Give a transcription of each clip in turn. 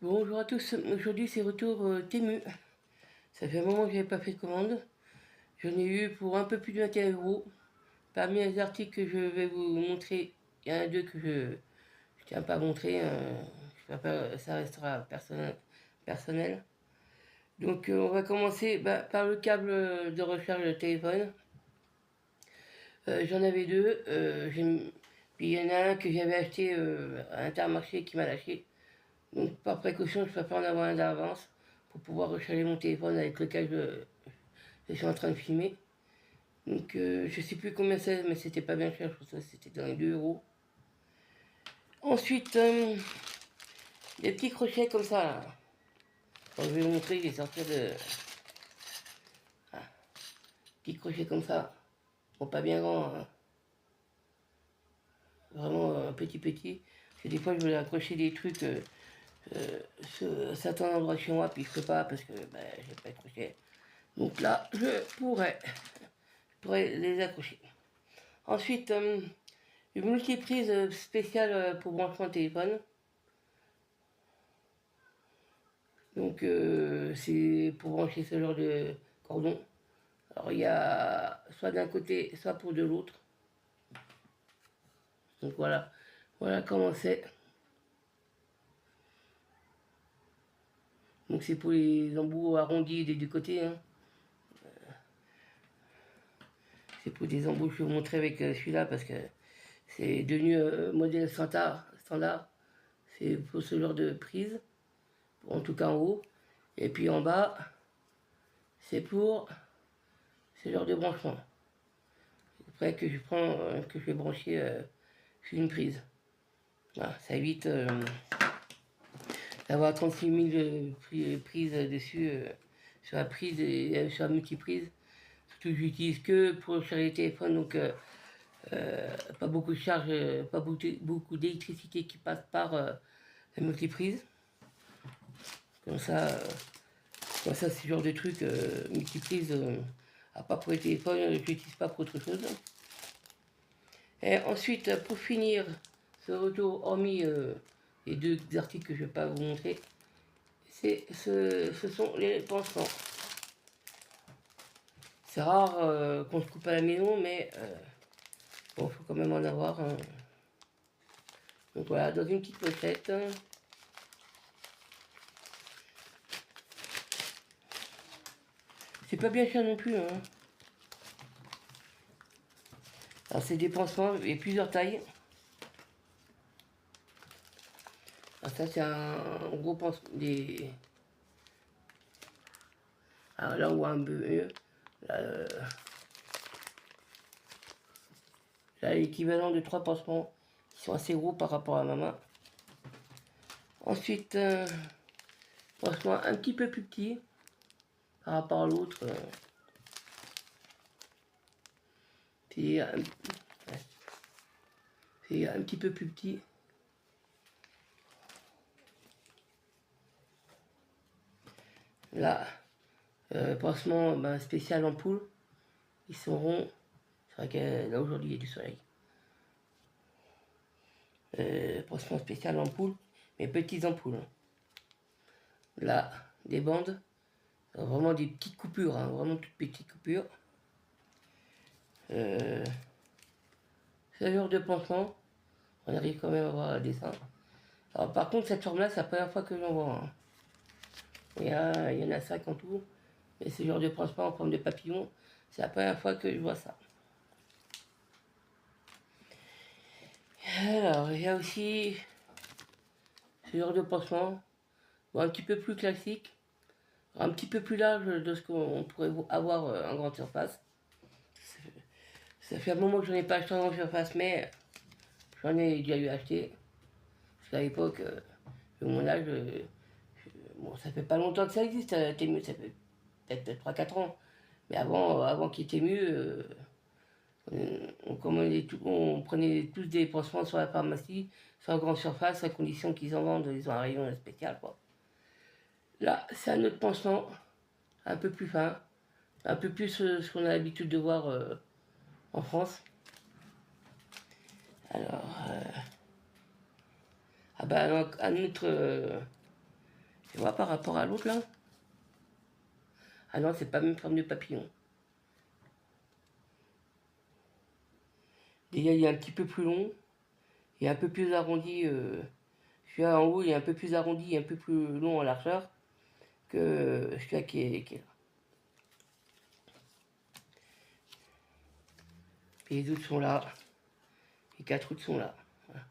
Bonjour à tous, aujourd'hui c'est retour Temu. Ça fait un moment que j'avais pas fait de commande. J'en ai eu pour un peu plus de 21 €. Parmi les articles que je vais vous montrer, il y en a deux que je tiens pas à montrer. Ça restera personnel. Donc on va commencer par le câble de recharge de téléphone. J'en avais deux. Puis il y en a un que j'avais acheté à Intermarché qui m'a lâché. Donc par précaution, je préfère en avoir un d'avance pour pouvoir recharger mon téléphone avec lequel je suis en train de filmer. Donc je sais plus combien c'est, mais c'était pas bien cher, je pense que c'était dans les 2 €. Ensuite, des petits crochets comme ça là. Quand je vais vous montrer, je vais sortir de. Ah, petits crochets comme ça. Bon, pas bien grand, hein. Vraiment petit. Parce que des fois je veux accrocher des trucs à certains endroits chez moi, puis je peux pas parce que j'ai pas de crochet. Donc là, je pourrais les accrocher. Ensuite, une multiprise spéciale pour branchement de téléphone. Donc c'est pour brancher ce genre de cordon. Alors il y a soit d'un côté, soit pour de l'autre. Donc voilà comment c'est. Donc c'est pour les embouts arrondis des deux côtés, hein. C'est pour des embouts, je vais vous montrer avec celui-là parce que c'est devenu modèle standard. C'est pour ce genre de prise, en tout cas en haut. Et puis en bas, c'est pour ce genre de branchement. Après que je prends, que je vais brancher sur une prise. Voilà, ça évite d'avoir 36 000 prises dessus sur la prise et sur la multiprise. Surtout que j'utilise que pour charger le téléphone, donc pas beaucoup de charge, pas beaucoup d'électricité qui passe par la multiprise. Comme ça, ce genre de truc, multiprise, à part pour les téléphones, je l'utilise pas pour autre chose. Et ensuite, pour finir ce retour, hormis les deux articles que je ne vais pas vous montrer, ce sont les pansements. C'est rare qu'on se coupe à la maison, mais bon, faut quand même en avoir. Hein. Donc voilà, dans une petite pochette. C'est pas bien cher non plus. Hein. Alors c'est des pansements, il y a plusieurs tailles. Alors ça c'est un gros pansement. Alors là on voit un peu mieux. Là, l'équivalent de 3 pansements qui sont assez gros par rapport à ma main. Ensuite, pansement un petit peu plus petit par rapport à l'autre. C'est un petit peu plus petit. Là, pansement spécial ampoule. Ils sont ronds. C'est vrai que là aujourd'hui il y a du soleil. Pansement spécial ampoule, mais petites ampoules. Là, des bandes. Vraiment des petites coupures, hein, vraiment toutes petites coupures. Ce genre de pansement, on arrive quand même à voir le dessin. Alors par contre cette forme là c'est la première fois que j'en vois. Hein. Il y en a 5 en tout, mais ce genre de pansement en forme de papillon, c'est la première fois que je vois ça. Alors il y a aussi ce genre de pansement, un petit peu plus classique, un petit peu plus large de ce qu'on pourrait avoir en grande surface. Ça fait un moment que j'en ai pas acheté en grande surface, mais j'en ai déjà eu acheté. Parce qu'à l'époque, de mon âge, bon, ça fait pas longtemps que ça existe, Temu, ça fait peut-être 3-4 ans. Mais avant qu'il y ait Temu, on prenait tous des pansements sur la pharmacie, sur la grande surface, à condition qu'ils en vendent, ils ont un rayon spécial, quoi. Là, c'est un autre pansement, un peu plus fin, un peu plus ce qu'on a l'habitude de voir en France. Alors, un autre Tu vois par rapport à l'autre là? Ah non, c'est pas la même forme de papillon. Déjà, il est un petit peu plus long et un peu plus arrondi. Celui-là en haut, il est un peu plus arrondi et un peu plus long en largeur que celui-là qui est là. Puis les autres sont là. Les 4 autres sont là. Voilà.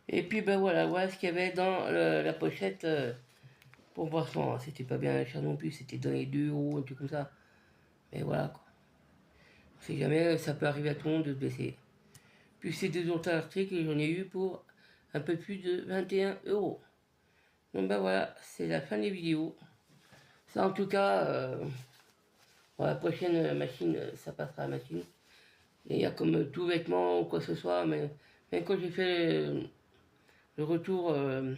Et puis ben voilà ce qu'il y avait dans la pochette pour boisson. C'était pas bien cher non plus, c'était dans les 2 euros, un truc comme ça. Mais voilà quoi. On sait jamais, ça peut arriver à tout le monde de se blesser. Puis ces 2 autres articles, j'en ai eu pour un peu plus de 21 euros. Donc ben voilà, c'est la fin des vidéos. Ça en tout cas, pour la prochaine machine, ça passera à la machine. Et il y a comme tout vêtement ou quoi que ce soit, mais même quand j'ai fait le retour de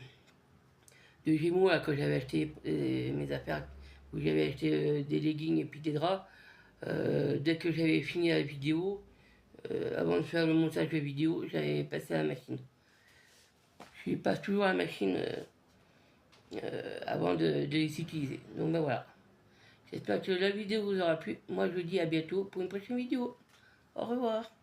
Gémeaux, là, quand j'avais acheté mes affaires, où j'avais acheté des leggings et puis des draps, dès que j'avais fini la vidéo, avant de faire le montage de vidéo, j'avais passé à la machine. Je passe toujours à la machine avant de les utiliser. Donc ben voilà. J'espère que la vidéo vous aura plu. Moi je vous dis à bientôt pour une prochaine vidéo. Au revoir.